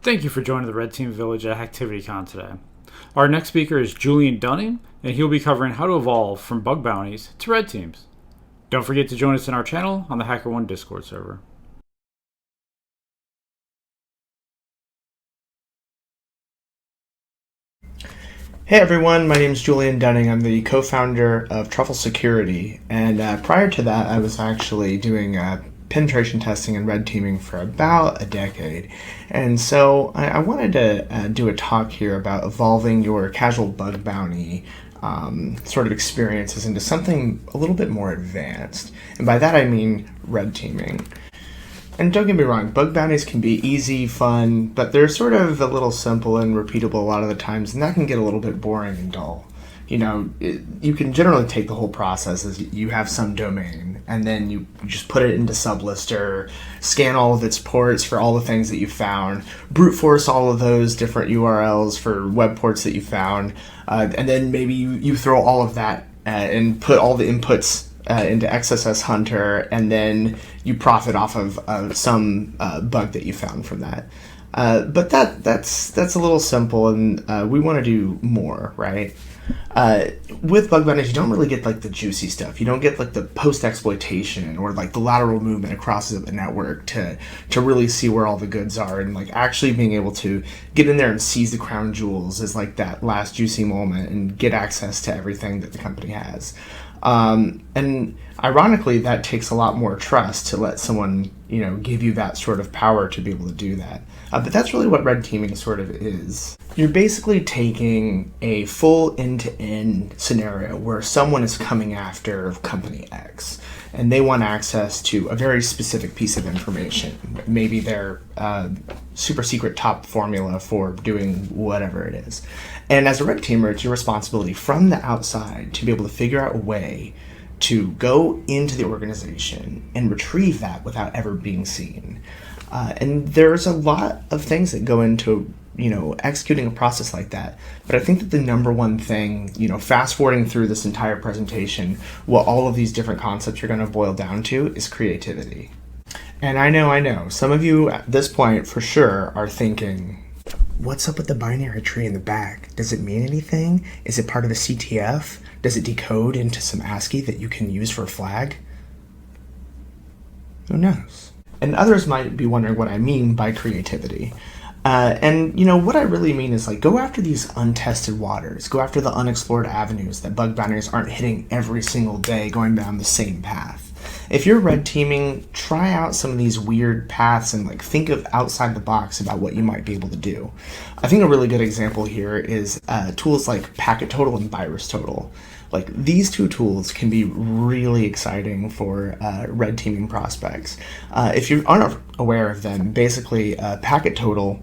Thank you for joining the Red Team Village at ActivityCon today. Our next speaker is Julian Dunning, and he'll be covering how to evolve from bug bounties to red teams. Don't forget to join us in our channel on the HackerOne Discord server. Hey everyone, my name is Julian Dunning. I'm the co-founder of Truffle Security, and prior to that I was actually doing penetration testing and red teaming for about a decade. And so I wanted to do a talk here about evolving your casual bug bounty sort of experiences into something a little bit more advanced. And by that I mean red teaming. And don't get me wrong, bug bounties can be easy, fun, but they're sort of a little simple and repeatable a lot of the times, and that can get a little bit boring and dull. You know, you can generally take the whole process as you have some domain, and then you just put it into sublister, scan all of its ports for all the things that you found, brute force all of those different URLs for web ports that you found, and then maybe you throw all of that and put all the inputs into XSS Hunter, and then you profit off of some bug that you found from that. But that's a little simple, and we want to do more, right? With bug bounties, you don't really get like the juicy stuff. You don't get like the post exploitation or like the lateral movement across the network to really see where all the goods are, and like actually being able to get in there and seize the crown jewels is like that last juicy moment and get access to everything that the company has. And ironically, that takes a lot more trust to let someone, give you that sort of power to be able to do that. But that's really what red teaming sort of is. You're basically taking a full end-to-end scenario where someone is coming after company X, and they want access to a very specific piece of information, maybe their super secret top formula for doing whatever it is. And as a red teamer, it's your responsibility from the outside to be able to figure out a way to go into the organization and retrieve that without ever being seen. And there's a lot of things that go into executing a process like that. But I think that the number one thing, fast forwarding through this entire presentation, what all of these different concepts are going to boil down to is creativity. And I know, some of you at this point for sure are thinking, what's up with the binary tree in the back? Does it mean anything? Is it part of a CTF? Does it decode into some ASCII that you can use for a flag? Who knows? And others might be wondering what I mean by creativity. And what I really mean is like, go after these untested waters, go after the unexplored avenues that bug bounties aren't hitting every single day going down the same path. If you're red teaming, try out some of these weird paths and like think of outside the box about what you might be able to do. I think a really good example here is tools like Packet Total and Virus Total. Like these two tools can be really exciting for red teaming prospects. If you aren't aware of them, basically Packet Total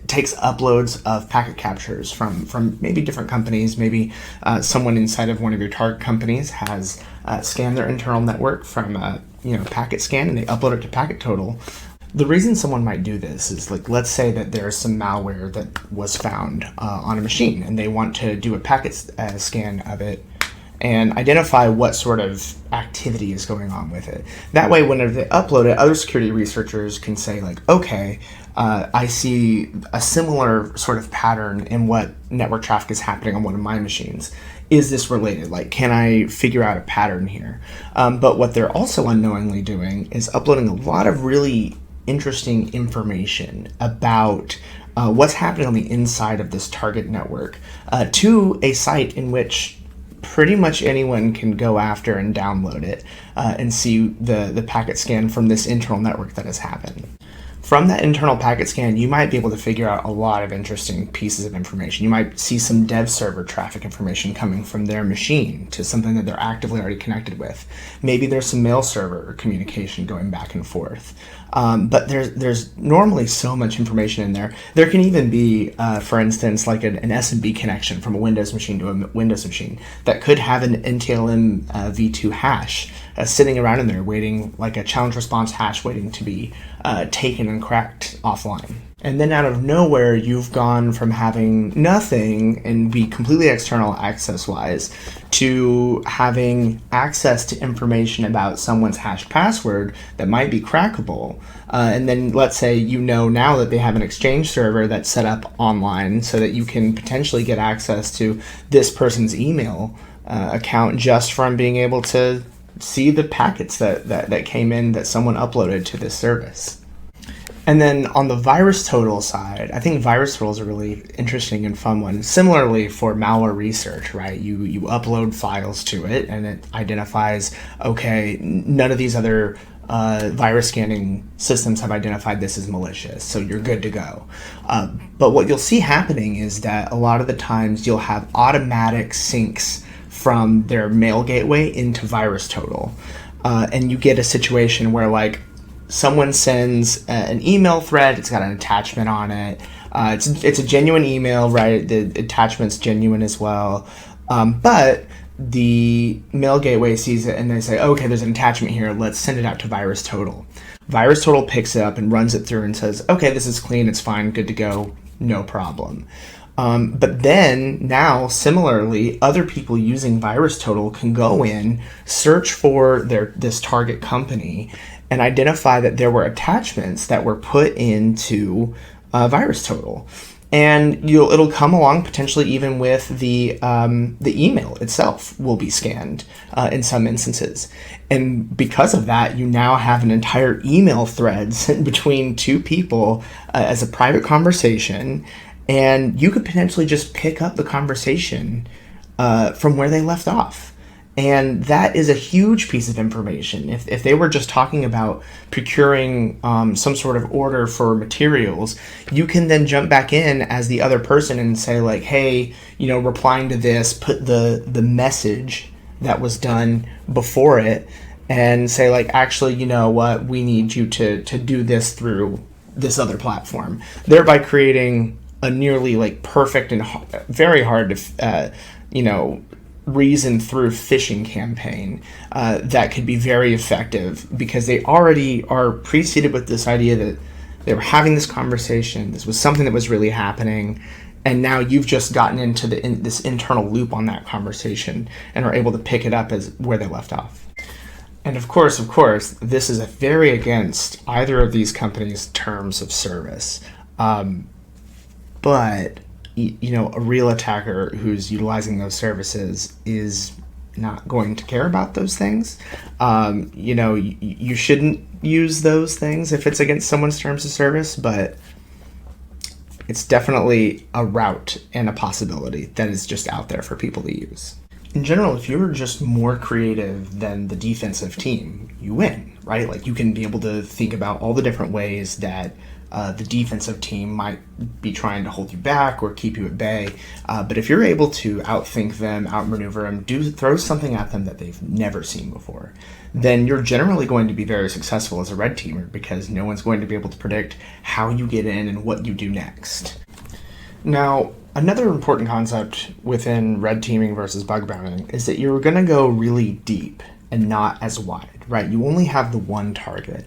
takes uploads of packet captures from maybe different companies. Maybe someone inside of one of your target companies has scanned their internal network from packet scan, and they upload it to Packet Total. The reason someone might do this is, like, let's say that there's some malware that was found on a machine, and they want to do a packet scan of it and identify what sort of activity is going on with it. That way, whenever they upload it, other security researchers can say, like, okay, I see a similar sort of pattern in what network traffic is happening on one of my machines. Is this related? Like, can I figure out a pattern here? But what they're also unknowingly doing is uploading a lot of really interesting information about what's happening on the inside of this target network to a site in which pretty much anyone can go after and download it and see the packet scan from this internal network that has happened. From that internal packet scan, you might be able to figure out a lot of interesting pieces of information. You might see some dev server traffic information coming from their machine to something that they're actively already connected with. Maybe there's some mail server communication going back and forth. But there's normally so much information in there. There can even be, for instance, like an SMB connection from a Windows machine to a Windows machine that could have an NTLM v2 hash sitting around in there waiting, like a challenge response hash waiting to be taken and cracked offline. And then out of nowhere, you've gone from having nothing and be completely external access-wise to having access to information about someone's hashed password that might be crackable. And then let's say now that they have an Exchange server that's set up online so that you can potentially get access to this person's email account just from being able to see the packets that came in that someone uploaded to this service. And then on the VirusTotal side, I think VirusTotal is a really interesting and fun one. Similarly for malware research, right? You upload files to it and it identifies, okay, none of these other virus scanning systems have identified this as malicious, so you're good to go. But what you'll see happening is that a lot of the times you'll have automatic syncs from their mail gateway into VirusTotal. And you get a situation where like someone sends an email thread, it's got an attachment on it. It's a genuine email, right? The attachment's genuine as well. But the mail gateway sees it and they say, okay, there's an attachment here, let's send it out to VirusTotal. VirusTotal picks it up and runs it through and says, okay, this is clean, it's fine, good to go, no problem. But then now, similarly, other people using VirusTotal can go in, search for this target company, and identify that there were attachments that were put into VirusTotal. And it'll come along potentially even with the email itself will be scanned in some instances. And because of that, you now have an entire email thread sent between two people as a private conversation, and you could potentially just pick up the conversation from where they left off. And that is a huge piece of information. If they were just talking about procuring some sort of order for materials, you can then jump back in as the other person and say like, hey, replying to this, put the message that was done before it and say like, actually, you know what, we need you to do this through this other platform, thereby creating a nearly like perfect and very hard to, reason through phishing campaign that could be very effective because they already are preceded with this idea that they were having this conversation, this was something that was really happening, and now you've just gotten into this internal loop on that conversation and are able to pick it up as where they left off. And of course, this is very against either of these companies' terms of service. But a real attacker who's utilizing those services is not going to care about those things. You shouldn't use those things if it's against someone's terms of service, but it's definitely a route and a possibility that is just out there for people to use. In general, if you're just more creative than the defensive team, you win, right? Like you can be able to think about all the different ways that the defensive team might be trying to hold you back or keep you at bay. But if you're able to outthink them, outmaneuver them, throw something at them that they've never seen before, then you're generally going to be very successful as a red teamer because no one's going to be able to predict how you get in and what you do next. Now, another important concept within red teaming versus bug bounting is that you're going to go really deep and not as wide, right? You only have the one target.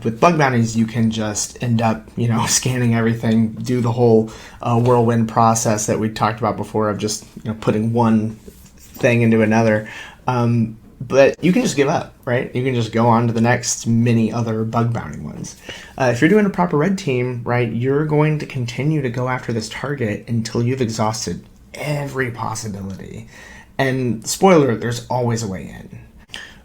With bug bounties, you can just end up, scanning everything, do the whole whirlwind process that we talked about before of just putting one thing into another. But you can just give up, right? You can just go on to the next many other bug bounty ones. If you're doing a proper red team, right, you're going to continue to go after this target until you've exhausted every possibility. And spoiler, there's always a way in.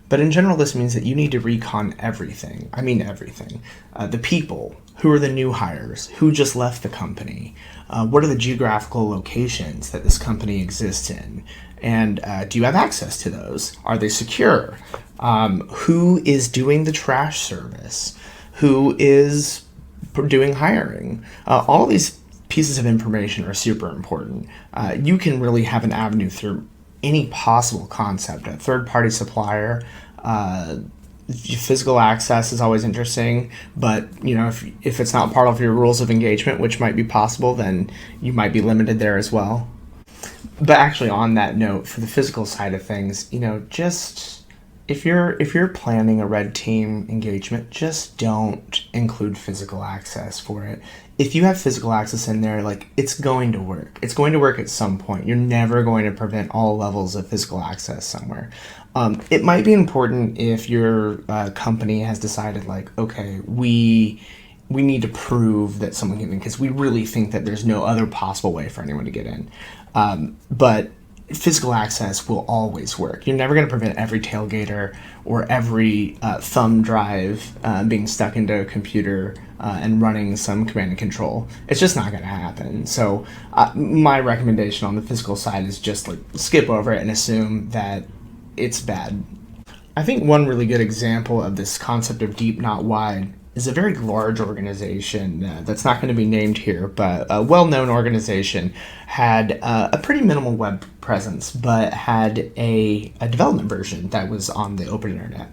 But in general, this means that you need to recon everything. I mean everything. The people, who are the new hires, who just left the company, what are the geographical locations that this company exists in, and do you have access to those? Are they secure? Who is doing the trash service? Who is doing hiring? All these pieces of information are super important. You can really have an avenue through any possible concept. A third-party supplier, physical access is always interesting, but if it's not part of your rules of engagement, which might be possible, then you might be limited there as well. But actually, on that note, for the physical side of things, just if you're planning a red team engagement, just don't include physical access for it. if you have physical access in there, like, it's going to work. It's going to work at some point. You're never going to prevent all levels of physical access somewhere. It might be important if your company has decided, like, okay, we need to prove that someone can get in because we really think that there's no other possible way for anyone to get in. But physical access will always work. You're never going to prevent every tailgater or every thumb drive being stuck into a computer and running some command and control. It's just not going to happen. So my recommendation on the physical side is just like skip over it and assume that it's bad. I think one really good example of this concept of deep, not wide is a very large organization that's not going to be named here, but a well-known organization had a pretty minimal web presence, but had a development version that was on the open internet.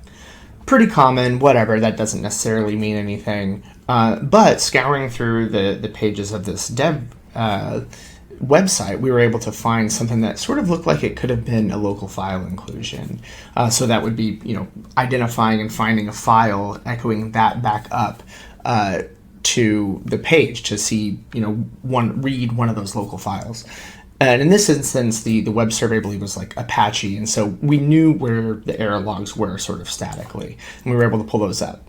Pretty common, whatever, that doesn't necessarily mean anything. But scouring through the pages of this dev website, we were able to find something that sort of looked like it could have been a local file inclusion. So that would be, identifying and finding a file, echoing that back up to the page to see, read one of those local files. And in this instance, the web server, I believe, was like Apache, and so we knew where the error logs were sort of statically, and we were able to pull those up.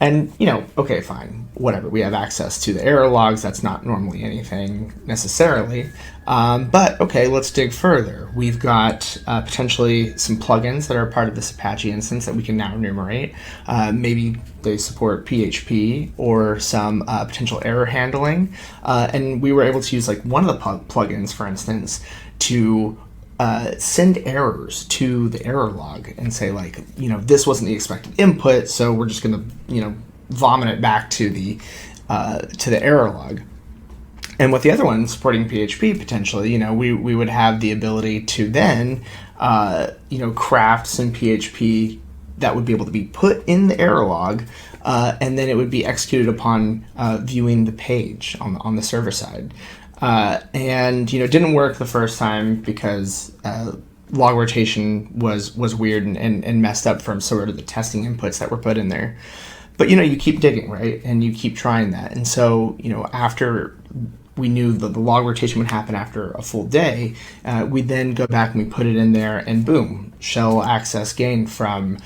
And, okay, fine, whatever. We have access to the error logs. That's not normally anything necessarily. But, okay, let's dig further. We've got potentially some plugins that are part of this Apache instance that we can now enumerate. Maybe they support PHP or some potential error handling. And we were able to use like one of the plugins, for instance, to send errors to the error log and say, like, this wasn't the expected input, so we're just going to, vomit it back to the error log. And with the other one supporting PHP, potentially, we would have the ability to then, craft some PHP that would be able to be put in the error log, and then it would be executed upon viewing the page on the server side. And didn't work the first time because log rotation was weird and messed up from sort of the testing inputs that were put in there. But you keep digging, right? And you keep trying that. And so after we knew that the log rotation would happen after a full day, we then go back and we put it in there, and boom, shell access gained from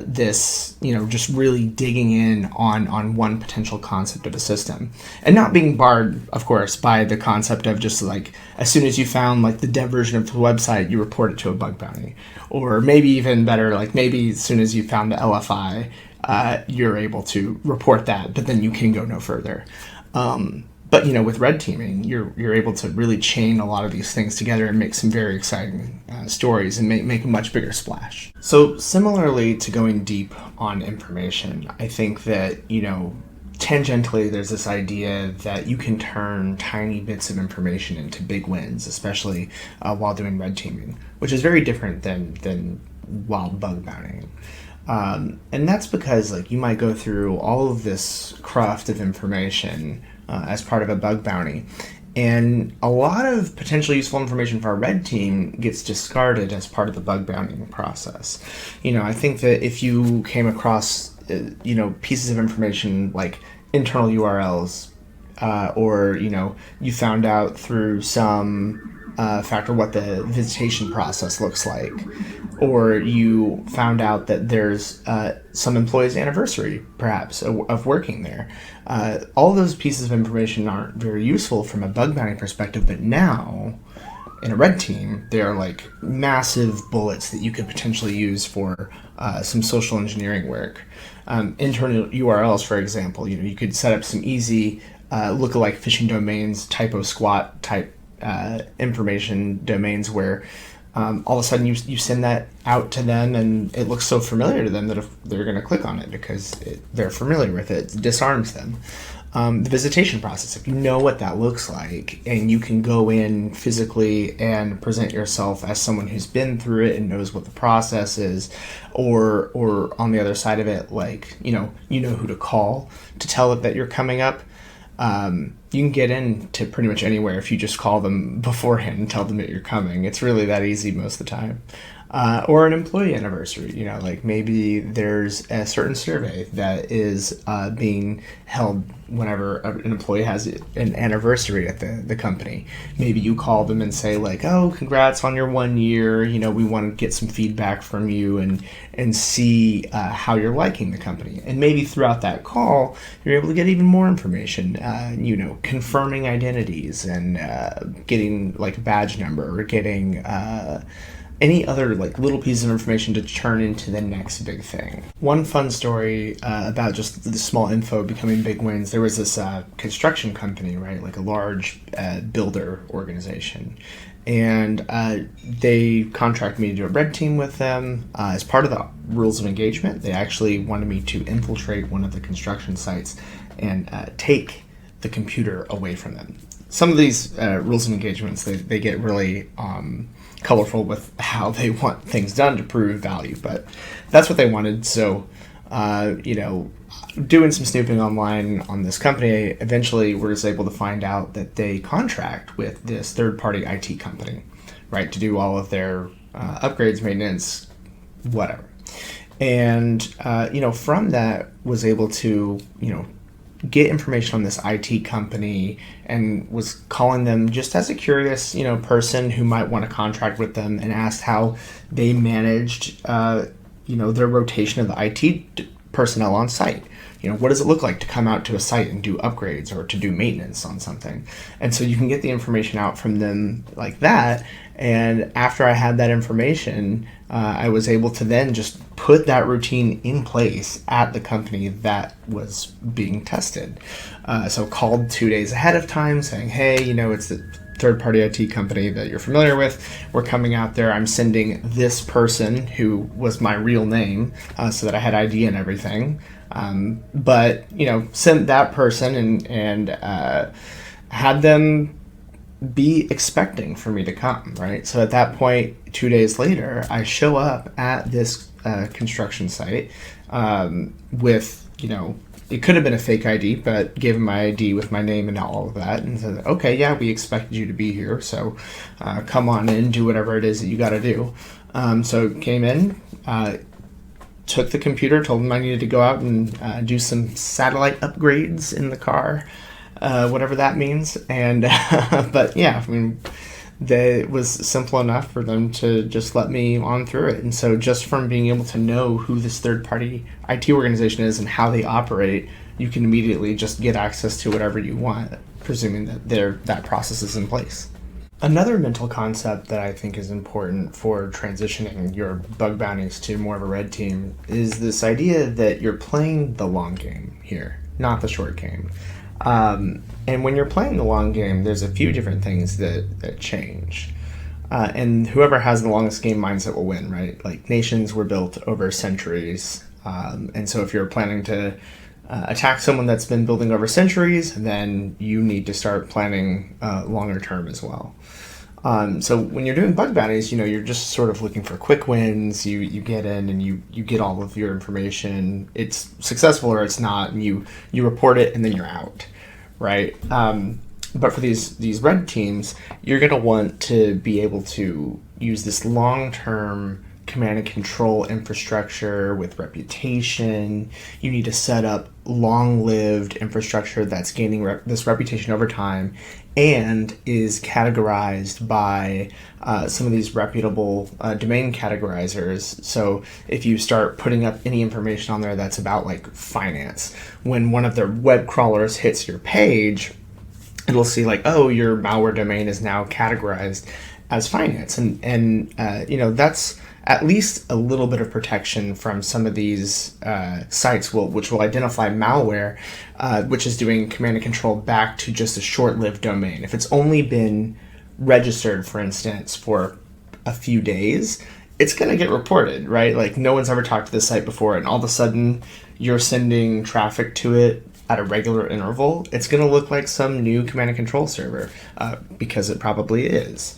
this, just really digging in on one potential concept of a system, and not being barred, of course, by the concept of just like, as soon as you found like the dev version of the website, you report it to a bug bounty, or maybe even better, like maybe as soon as you found the LFI, you're able to report that, but then you can go no further. But with red teaming, you're able to really chain a lot of these things together and make some very exciting stories and make a much bigger splash. So similarly to going deep on information, I think that tangentially there's this idea that you can turn tiny bits of information into big wins, especially while doing red teaming, which is very different than while bug bountying. And that's because you might go through all of this craft of information as part of a bug bounty, and a lot of potentially useful information for our red team gets discarded as part of the bug bountying process. I think that if you came across pieces of information like internal URLs, or you found out through some factor what the visitation process looks like, or you found out that there's some employee's anniversary, perhaps, of working there. All those pieces of information aren't very useful from a bug bounty perspective, but now, in a red team, they are like massive bullets that you could potentially use for some social engineering work. Internal URLs, for example, you could set up some easy lookalike phishing domains, typo squat type information domains where all of a sudden you send that out to them, and it looks so familiar to them that if they're going to click on it because they're familiar with it, it disarms them. The visitation process, if you know what that looks like and you can go in physically and present yourself as someone who's been through it and knows what the process is, or on the other side of it, you know who to call to tell it that you're coming up. You can get into pretty much anywhere if you just call them beforehand and tell them that you're coming. It's really that easy most of the time. or an employee anniversary. Like maybe there's a certain survey that is being held whenever an employee has an anniversary at the company. Maybe you call them and say like, oh, congrats on your 1 year. We want to get some feedback from you and see how you're liking the company. And maybe throughout that call, you're able to get even more information, confirming identities and getting like a badge number or getting any other like little piece of information to turn into the next big thing. One fun story about just the small info becoming big wins. There was this construction company, right? Like a large builder organization. And they contracted me to do a red team with them. As part of the rules of engagement, they actually wanted me to infiltrate one of the construction sites and take the computer away from them. Some of these rules of engagements, they get really colorful with how they want things done to prove value, but that's what they wanted. So, doing some snooping online on this company, eventually was able to find out that they contract with this third-party IT company, right, to do all of their upgrades, maintenance, whatever. And, from that was able to, get information on this IT company and was calling them just as a curious, person who might want to contract with them, and asked how they managed, their rotation of the IT personnel on site. What does it look like to come out to a site and do upgrades or to do maintenance on something? And so you can get the information out from them like that. And after I had that information, I was able to then just put that routine in place at the company that was being tested. So called 2 days ahead of time saying, hey, it's the third-party IT company that you're familiar with. We're coming out there. I'm sending this person who was my real name so that I had ID and everything. But sent that person and had them be expecting for me to come, right? So at that point, 2 days later, I show up at this construction site with, it could have been a fake ID, but gave him my ID with my name and all of that, and said, okay, yeah, we expected you to be here, so come on in, do whatever it is that you got to do. So came in, took the computer, told them I needed to go out and do some satellite upgrades in the car, whatever that means. And but yeah, it was simple enough for them to just let me on through it. And so just from being able to know who this third-party IT organization is and how they operate, you can immediately just get access to whatever you want, presuming that that process is in place. Another mental concept that I think is important for transitioning your bug bounties to more of a red team is this idea that you're playing the long game here, not the short game. And when you're playing the long game, there's a few different things that change. And whoever has the longest game mindset will win, right? Like nations were built over centuries. And so if you're planning to attack someone that's been building over centuries, then you need to start planning longer term as well. So when you're doing bug bounties, you're just sort of looking for quick wins. You get in and you get all of your information. It's successful or it's not, and you report it and then you're out, right? But for these red teams, you're going to want to be able to use this long-term command and control infrastructure with reputation. You need to set up long-lived infrastructure that's gaining this reputation over time and is categorized by some of these reputable domain categorizers. So if you start putting up any information on there that's about like finance, when one of their web crawlers hits your page, it'll see like, oh, your malware domain is now categorized as finance. And that's at least a little bit of protection from some of these sites which will identify malware, which is doing command and control back to just a short-lived domain. If it's only been registered, for instance, for a few days, it's going to get reported, right? Like no one's ever talked to this site before, and all of a sudden you're sending traffic to it at a regular interval. It's going to look like some new command and control server because it probably is.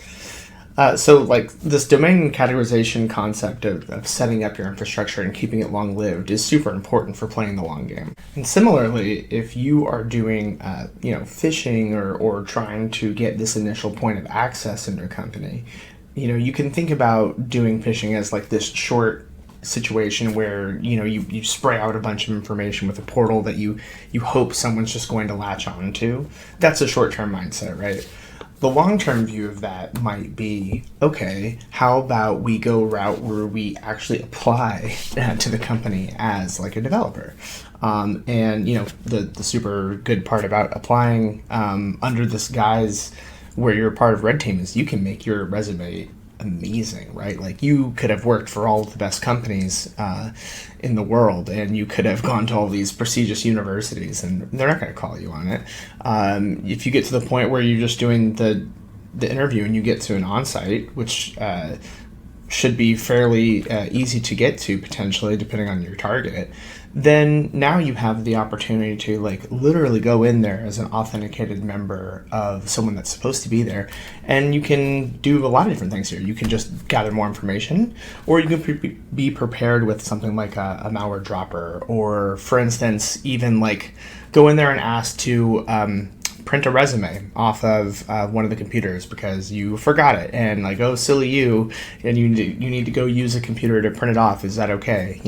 So like this domain categorization concept of setting up your infrastructure and keeping it long-lived is super important for playing the long game. And similarly, if you are doing, phishing or trying to get this initial point of access into a company, you can think about doing phishing as like this short situation where you spray out a bunch of information with a portal that you hope someone's just going to latch on to. That's a short-term mindset, right? The long-term view of that might be, okay, how about we go a route where we actually apply to the company as like a developer? And the super good part about applying under this guise where you're a part of Red Team is you can make your resume amazing, right? Like you could have worked for all of the best companies in the world, and you could have gone to all these prestigious universities, and they're not going to call you on it. If you get to the point where you're just doing the interview and you get to an on-site, which should be fairly easy to get to potentially, depending on your target, then now you have the opportunity to like literally go in there as an authenticated member of someone that's supposed to be there, and you can do a lot of different things here. You can just gather more information, or you can be prepared with something like a malware dropper, or for instance, even like go in there and ask to print a resume off of one of the computers because you forgot it, and like, oh, silly you, and you need to go use a computer to print it off. Is that okay?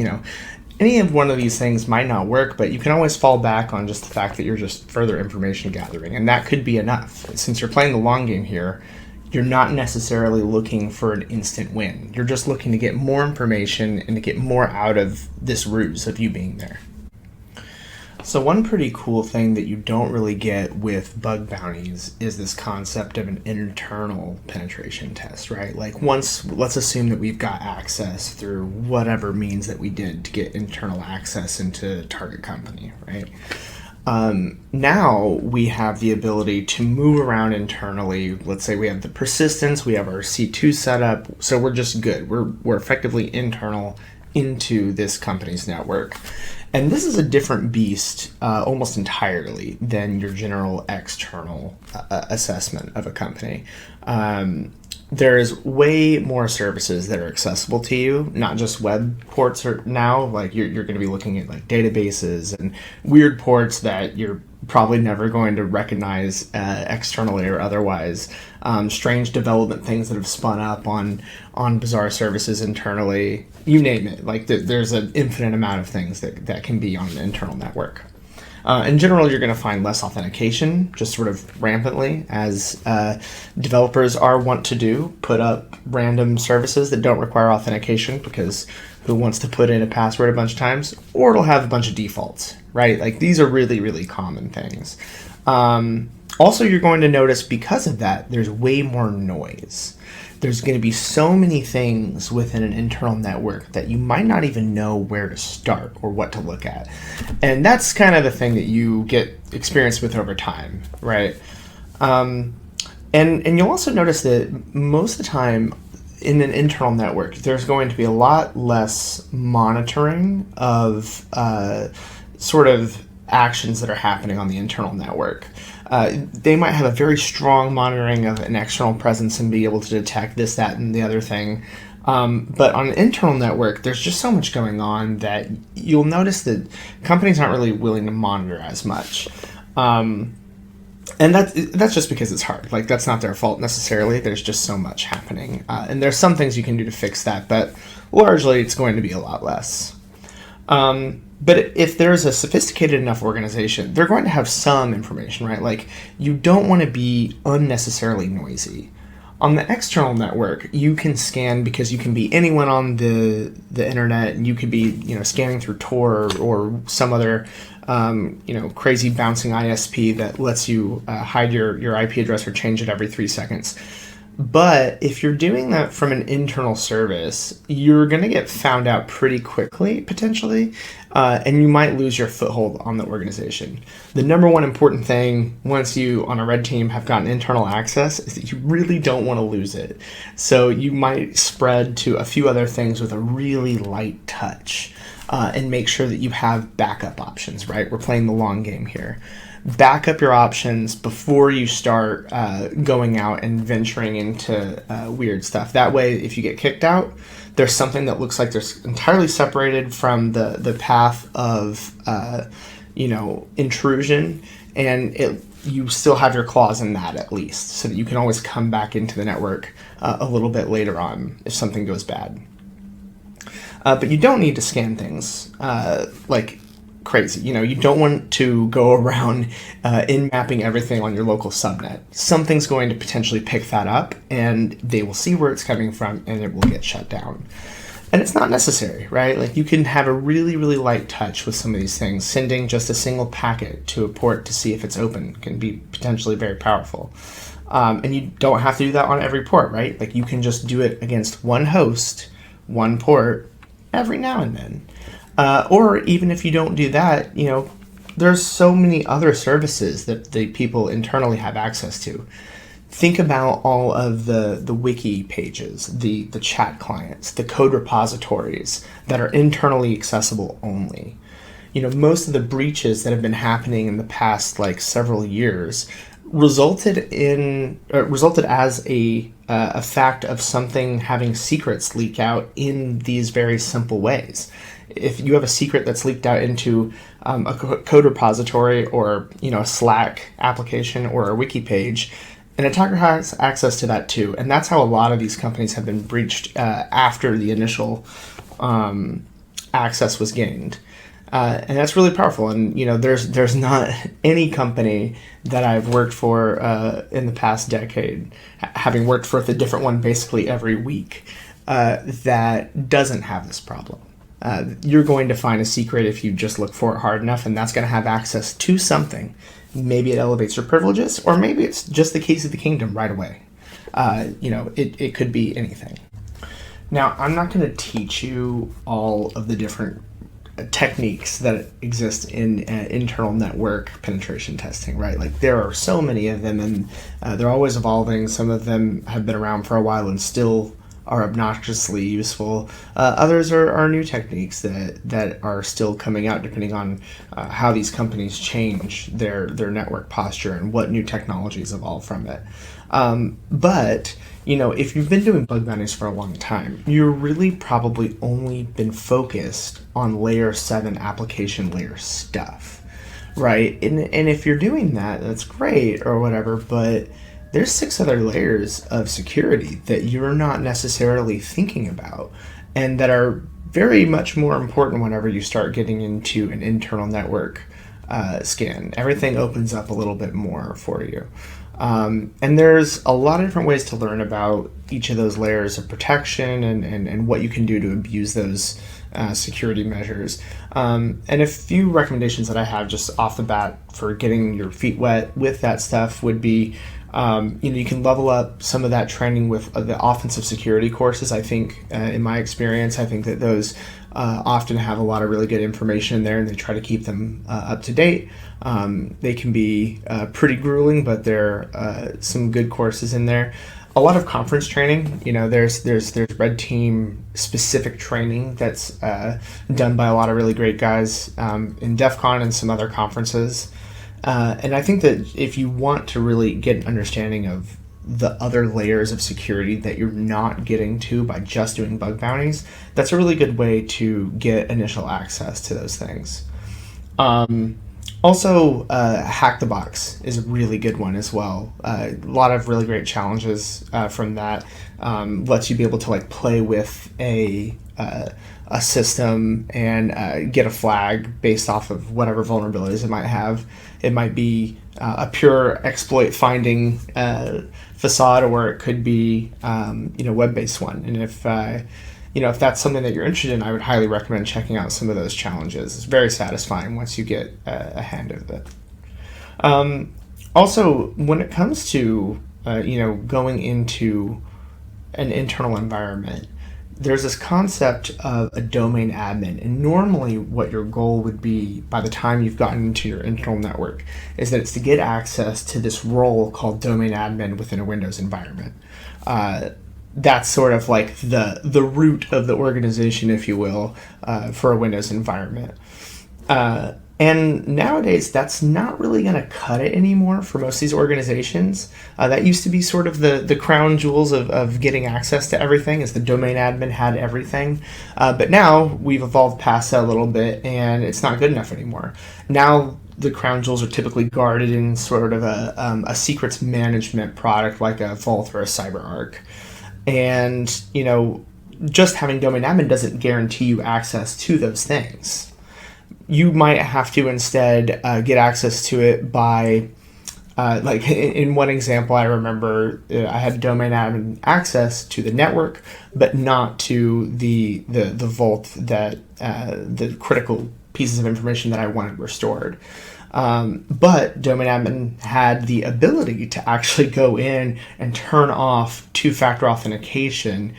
Any of one of these things might not work, but you can always fall back on just the fact that you're just further information gathering, and that could be enough. Since you're playing the long game here, you're not necessarily looking for an instant win. You're just looking to get more information and to get more out of this ruse of you being there. So one pretty cool thing that you don't really get with bug bounties is this concept of an internal penetration test, right? Like let's assume that we've got access through whatever means that we did to get internal access into target company, right? Now we have the ability to move around internally. Let's say we have the persistence, we have our C2 set up, so we're just good. We're effectively internal into this company's network. And this is a different beast almost entirely than your general external assessment of a company. There's way more services that are accessible to you, not just web ports now. Like you're going to be looking at like databases and weird ports that you're probably never going to recognize externally or otherwise. Strange development things that have spun up on bizarre services internally. You name it. Like there's an infinite amount of things that can be on an internal network. In general, you're going to find less authentication, just sort of rampantly, as developers are wont to do, put up random services that don't require authentication, because who wants to put in a password a bunch of times? Or it'll have a bunch of defaults, right? Like these are really, really common things. Also, you're going to notice because of that, there's way more noise. There's going to be so many things within an internal network that you might not even know where to start or what to look at. And that's kind of the thing that you get experience with over time, right? And you'll also notice that most of the time in an internal network, there's going to be a lot less monitoring of sort of actions that are happening on the internal network. They might have a very strong monitoring of an external presence and be able to detect this, that, and the other thing. But on an internal network, there's just so much going on that you'll notice that companies aren't really willing to monitor as much. And that's just because it's hard. Like, that's not their fault necessarily. There's just so much happening. And there's some things you can do to fix that, but largely it's going to be a lot less. But if there's a sophisticated enough organization, they're going to have some information, right? Like, you don't want to be unnecessarily noisy. On the external network, you can scan because you can be anyone on the internet, and you could be, scanning through Tor or some other, crazy bouncing ISP that lets you hide your IP address or change it every 3 seconds. But if you're doing that from an internal service, you're going to get found out pretty quickly, potentially, and you might lose your foothold on the organization. The number one important thing once you, on a red team, have gotten internal access is that you really don't want to lose it. So you might spread to a few other things with a really light touch and make sure that you have backup options, right? We're playing the long game here. Back up your options before you start going out and venturing into weird stuff. That way, if you get kicked out, there's something that looks like there's entirely separated from the path of intrusion, and you still have your claws in that at least, so that you can always come back into the network a little bit later on if something goes bad. But you don't need to scan things like crazy. You don't want to go around in-mapping everything on your local subnet. Something's going to potentially pick that up, and they will see where it's coming from, and it will get shut down. And it's not necessary, right? Like, you can have a really, really light touch with some of these things. Sending just a single packet to a port to see if it's open can be potentially very powerful. And you don't have to do that on every port, right? Like, you can just do it against one host, one port, every now and then. Or even if you don't do that, there's so many other services that the people internally have access to. Think about all of the wiki pages, the chat clients, the code repositories that are internally accessible only. Most of the breaches that have been happening in the past several years resulted as a fact of something having secrets leak out in these very simple ways. If you have a secret that's leaked out into a code repository or a Slack application or a wiki page, an attacker has access to that too, and that's how a lot of these companies have been breached after the initial access was gained. And that's really powerful. And there's not any company that I've worked for in the past decade, having worked for the different one basically every week, that doesn't have this problem. You're going to find a secret if you just look for it hard enough, and that's going to have access to something. Maybe it elevates your privileges, or maybe it's just the keys of the kingdom right away. It could be anything. Now, I'm not going to teach you all of the different techniques that exist in internal network penetration testing, right? Like, there are so many of them, and they're always evolving. Some of them have been around for a while and still are obnoxiously useful. Others are new techniques that are still coming out, depending on how these companies change their network posture and what new technologies evolve from it. But if you've been doing bug bounties for a long time, you're really probably only been focused on layer 7 application layer stuff, right? And if you're doing that, that's great or whatever, but there's 6 other layers of security that you're not necessarily thinking about, and that are very much more important whenever you start getting into an internal network scan. Everything opens up a little bit more for you. And there's a lot of different ways to learn about each of those layers of protection and what you can do to abuse those security measures. And a few recommendations that I have just off the bat for getting your feet wet with that stuff would be, you can level up some of that training with the offensive security courses. I think, in my experience, I think that those often have a lot of really good information in there, and they try to keep them up to date. They can be pretty grueling, but there are some good courses in there. A lot of conference training. There's red team specific training that's done by a lot of really great guys in DEF CON and some other conferences. And I think that if you want to really get an understanding of the other layers of security that you're not getting to by just doing bug bounties, that's a really good way to get initial access to those things. Also, Hack the Box is a really good one as well. A lot of really great challenges from that. Lets you be able to play with a system and get a flag based off of whatever vulnerabilities it might have. It might be a pure exploit finding facade, or it could be web-based one. And if that's something that you're interested in, I would highly recommend checking out some of those challenges. It's very satisfying once you get a hand of it. Also, when it comes to going into an internal environment, there's this concept of a domain admin, and normally what your goal would be by the time you've gotten into your internal network is that it's to get access to this role called domain admin within a Windows environment. That's sort of like the root of the organization, if you will, for a Windows environment. And nowadays, that's not really going to cut it anymore for most of these organizations. That used to be sort of the crown jewels of getting access to everything, as the domain admin had everything. But now we've evolved past that a little bit, and it's not good enough anymore. Now the crown jewels are typically guarded in sort of a secrets management product like a Vault or a CyberArk. And, just having domain admin doesn't guarantee you access to those things. You might have to instead get access to it by, like in one example, I remember I had domain admin access to the network, but not to the vault that the critical pieces of information that I wanted were stored. But domain admin had the ability to actually go in and turn off two-factor authentication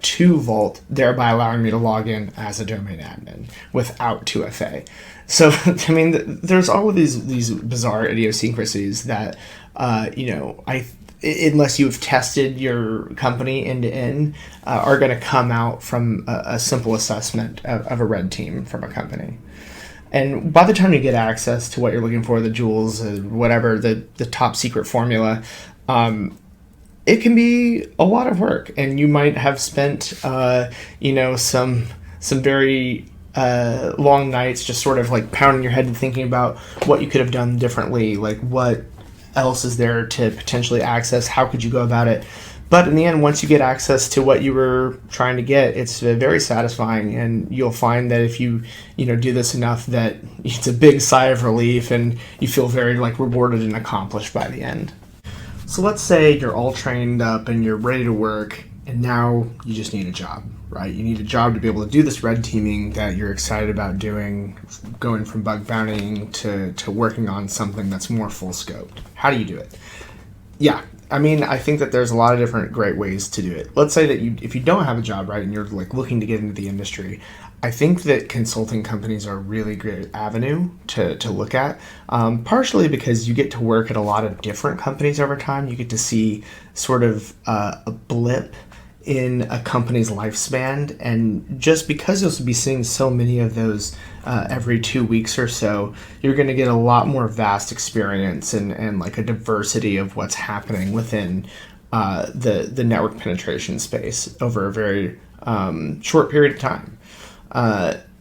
to Vault, thereby allowing me to log in as a domain admin without 2FA. So, I mean, there's all of these bizarre idiosyncrasies that, unless you've tested your company end to end, are going to come out from a simple assessment of a red team from a company. And by the time you get access to what you're looking for, the jewels, whatever, the top secret formula, it can be a lot of work. And you might have spent, some very long nights just sort of like pounding your head and thinking about what you could have done differently, like what else is there to potentially access, how could you go about it. But in the end, once you get access to what you were trying to get, it's very satisfying, and you'll find that if you do this enough, that it's a big sigh of relief, and you feel very like rewarded and accomplished by the end. So let's say you're all trained up and you're ready to work, and now you just need a job, right? You need a job to be able to do this red teaming that you're excited about doing, going from bug bountying to working on something that's more full scoped. How do you do it? Yeah. I mean, I think that there's a lot of different great ways to do it. Let's say that if you don't have a job, right, and you're like looking to get into the industry, I think that consulting companies are a really great avenue to look at, partially because you get to work at a lot of different companies over time. You get to see sort of a blip in a company's lifespan, and just because you'll be seeing so many of those every 2 weeks or so, you're going to get a lot more vast experience and like a diversity of what's happening within the network penetration space over a very short period of time.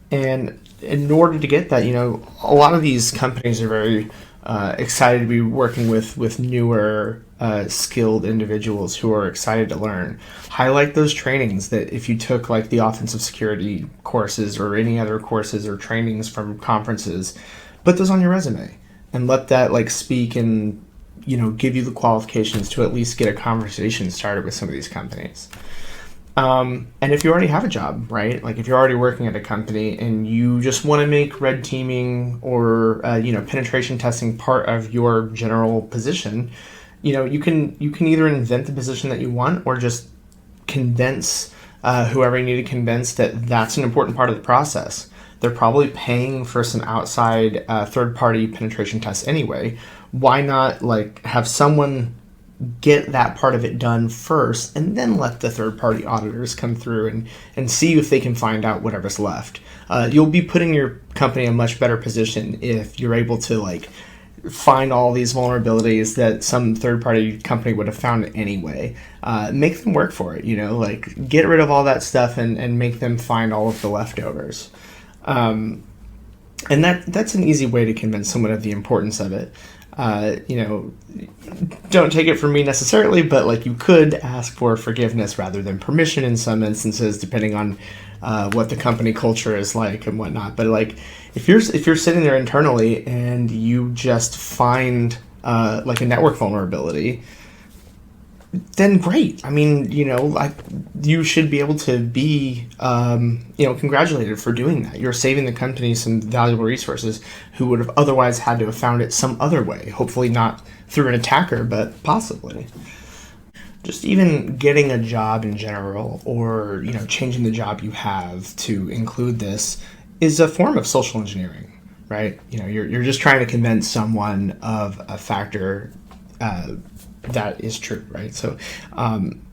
And in order to get that, a lot of these companies are very excited to be working with newer skilled individuals who are excited to learn. Highlight those trainings that if you took like the offensive security courses or any other courses or trainings from conferences, put those on your resume and let that like speak and give you the qualifications to at least get a conversation started with some of these companies. And if you already have a job, right? Like if you're already working at a company and you just want to make red teaming or penetration testing part of your general position, you can either invent the position that you want or just convince whoever you need to convince that that's an important part of the process. They're probably paying for some outside third-party penetration tests anyway. Why not like have someone get that part of it done first and then let the third-party auditors come through and see if they can find out whatever's left. You'll be putting your company in a much better position if you're able to like find all these vulnerabilities that some third-party company would have found anyway. Make them work for it, like get rid of all that stuff and make them find all of the leftovers. And that's an easy way to convince someone of the importance of it. Don't take it from me necessarily, but like you could ask for forgiveness rather than permission in some instances, depending on what the company culture is like and whatnot. But like if you're sitting there internally and you just find like a network vulnerability, then great. I mean, like you should be able to be, congratulated for doing that. You're saving the company some valuable resources who would have otherwise had to have found it some other way. Hopefully not through an attacker, but possibly. Just even getting a job in general or, changing the job you have to include this is a form of social engineering, right? You're just trying to convince someone of a factor that is true, right? So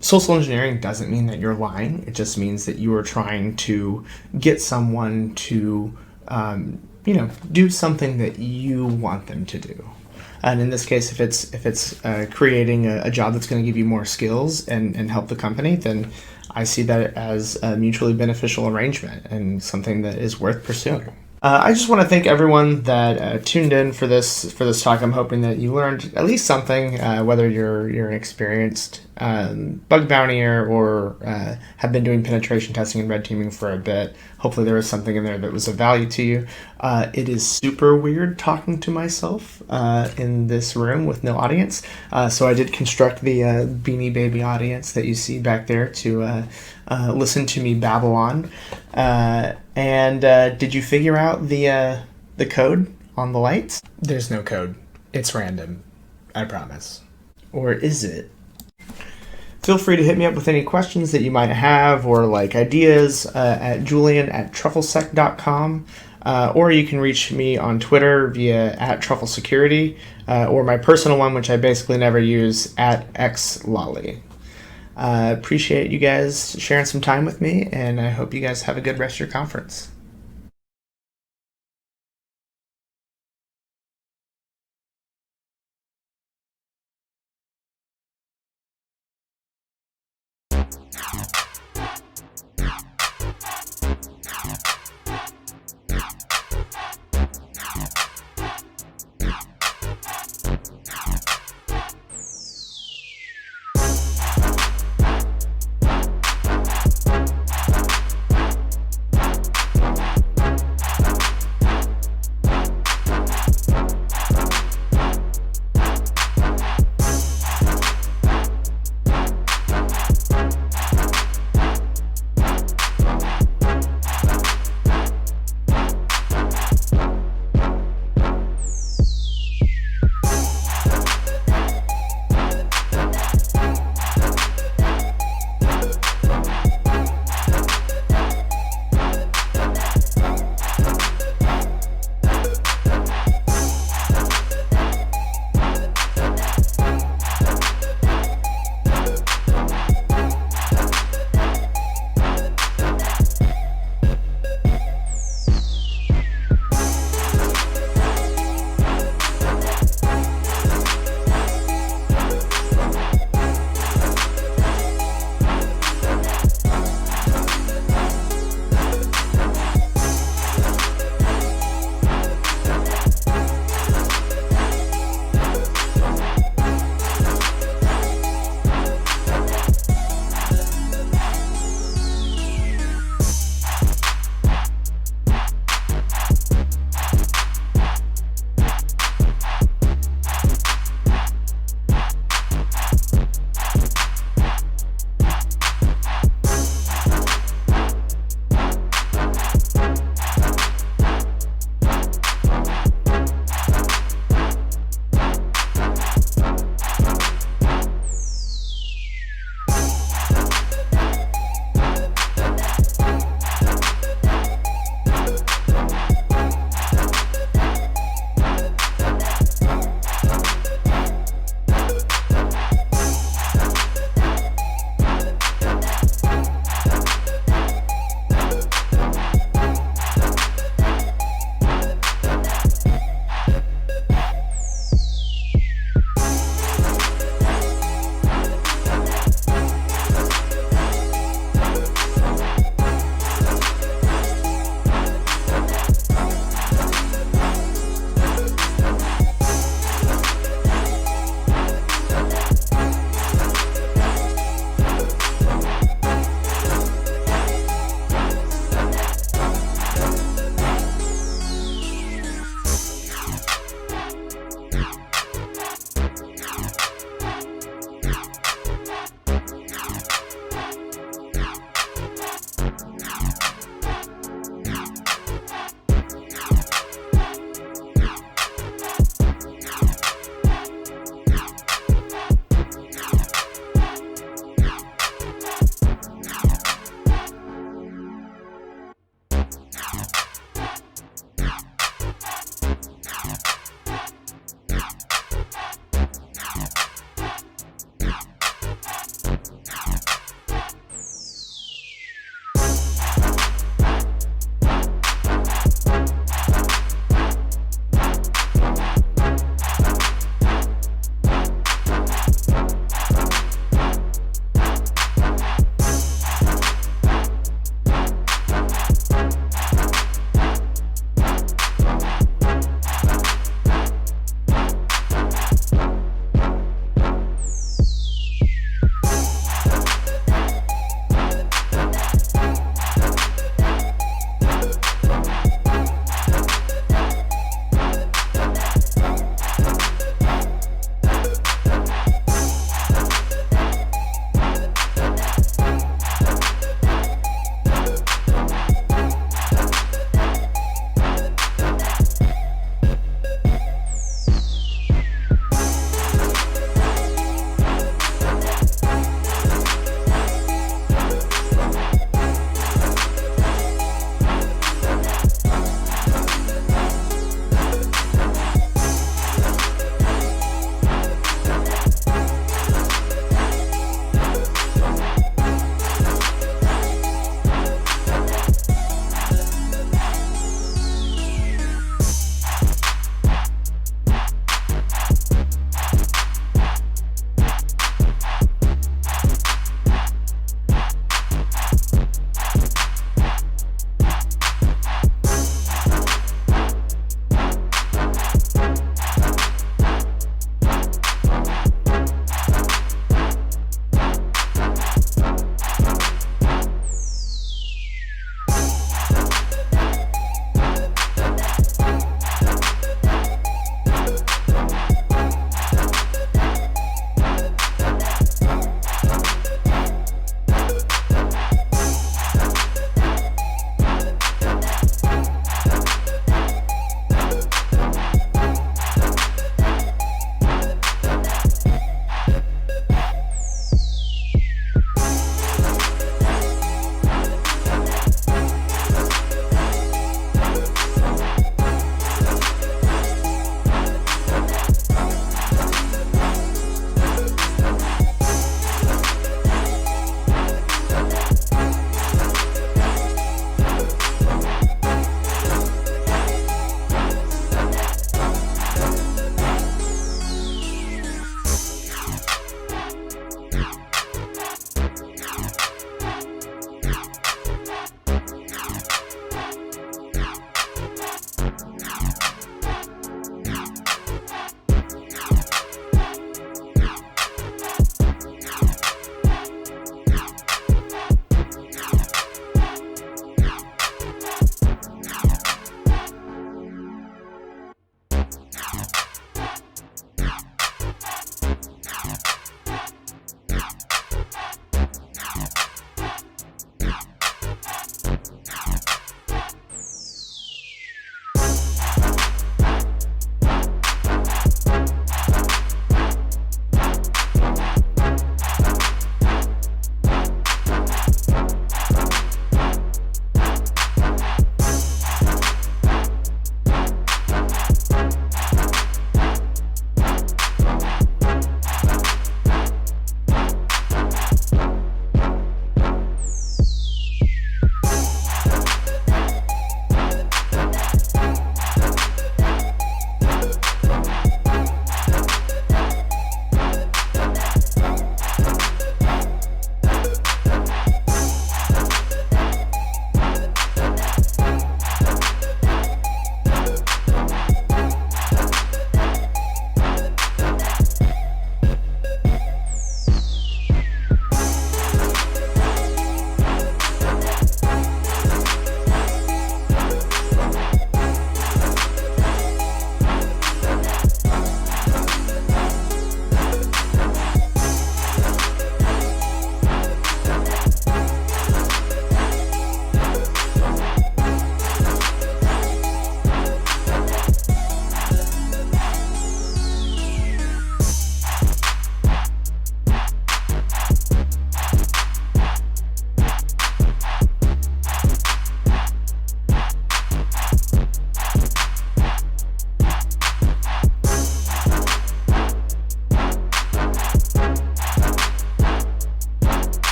social engineering doesn't mean that you're lying. It just means that you are trying to get someone to, do something that you want them to do. And in this case, if it's creating a job that's going to give you more skills and help the company, then I see that as a mutually beneficial arrangement and something that is worth pursuing. I just want to thank everyone that tuned in for this talk. I'm hoping that you learned at least something, whether you're an experienced bug bountier or have been doing penetration testing and red teaming for a bit. Hopefully there was something in there that was of value to you. It is super weird talking to myself in this room with no audience, so I did construct the Beanie Baby audience that you see back there to listen to me babble on. And did you figure out the code on the lights? There's no code. It's random. I promise. Or is it? Feel free to hit me up with any questions that you might have or like ideas at julian@trufflesec.com. Or you can reach me on Twitter via @trufflesecurity or my personal one, which I basically never use, @xlolly. Appreciate you guys sharing some time with me, and I hope you guys have a good rest of your conference.